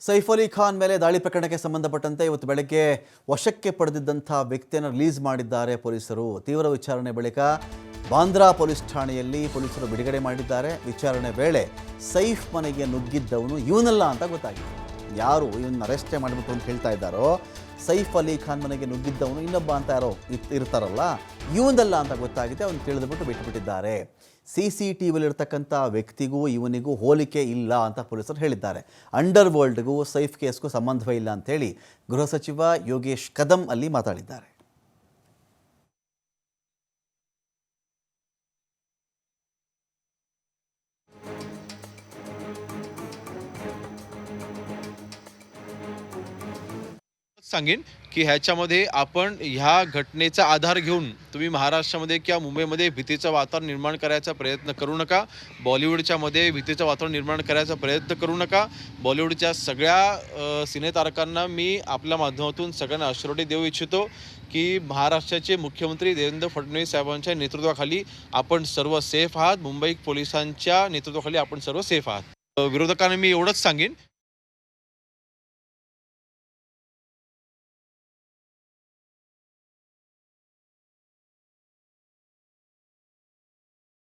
ಸೈಫ್ ಅಲಿ ಖಾನ್ ಮೇಲೆ ದಾಳಿ ಪ್ರಕರಣಕ್ಕೆ ಸಂಬಂಧಪಟ್ಟಂತೆ ಇವತ್ತು ಬೆಳಗ್ಗೆ ವಶಕ್ಕೆ ಪಡೆದಿದ್ದಂಥ ವ್ಯಕ್ತಿಯನ್ನು ರಿಲೀಸ್ ಮಾಡಿದ್ದಾರೆ ಪೊಲೀಸರು. ತೀವ್ರ ವಿಚಾರಣೆ ಬಳಿಕ ಬಾಂದ್ರಾ ಪೊಲೀಸ್ ಠಾಣೆಯಲ್ಲಿ ಪೊಲೀಸರು ಬಿಡುಗಡೆ ಮಾಡಿದ್ದಾರೆ. ವಿಚಾರಣೆ ವೇಳೆ ಸೈಫ್ ಮನೆಗೆ ನುಗ್ಗಿದ್ದವನು ಇವನಲ್ಲ ಅಂತ ಗೊತ್ತಾಗಿದೆ. ಯಾರು ಇವನ್ನ ಅರೆಸ್ಟೇ ಮಾಡಿಬಿಟ್ಟು ಅಂತ ಹೇಳ್ತಾ ಇದ್ದಾರೋ, ಸೈಫ್ ಅಲಿ ಖಾನ್ ಮನೆಗೆ ನುಗ್ಗಿದ್ದವನು ಇನ್ನೊಬ್ಬ ಅಂತ ಯಾರೋ ಇರ್ತಾರಲ್ಲ, ಇವನಲ್ಲ ಅಂತ ಗೊತ್ತಾಗಿದೆ. ಅವನು ತಿಳಿದುಬಿಟ್ಟು ಬಿಟ್ಟುಬಿಟ್ಟಿದ್ದಾರೆ. CCTVಲಿರ್ತಕ್ಕಂಥ ವ್ಯಕ್ತಿಗೂ ಇವನಿಗೂ ಹೋಲಿಕೆ ಇಲ್ಲ ಅಂತ ಪೊಲೀಸರು ಹೇಳಿದ್ದಾರೆ. ಅಂಡರ್ ವರ್ಲ್ಡ್ಗೂ ಸೈಫ್ ಕೇಸ್ಗೂ ಸಂಬಂಧವೇ ಇಲ್ಲ ಅಂತೇಳಿ ಗೃಹ ಸಚಿವ ಯೋಗೇಶ್ ಕದಂ ಅಲ್ಲಿ ಮಾತಾಡಿದ್ದಾರೆ. सांगेन की ह्याच्यामध्ये आपण ह्या घटनेचा आधार घेऊन तुम्ही महाराष्ट्रामध्ये किंवा मुंबईमध्ये भीतीचं वातावरण निर्माण करायचा प्रयत्न करू नका. बॉलिवूडच्या मध्ये भीतीचं वातावरण निर्माण करायचा प्रयत्न करू नका. बॉलिवूडच्या सगळ्या सिनेतारकांना मी आपल्या माध्यमातून सगळ्यांना आश्वासन देऊ इच्छितो की महाराष्ट्राचे मुख्यमंत्री देवेंद्र फडणवीस साहेबांच्या नेतृत्वाखाली आपण सर्व सेफ आहात. मुंबई पोलिसांच्या नेतृत्वाखाली आपण सर्व सेफ आहात. विरोधकांना मी एवढंच सांगेन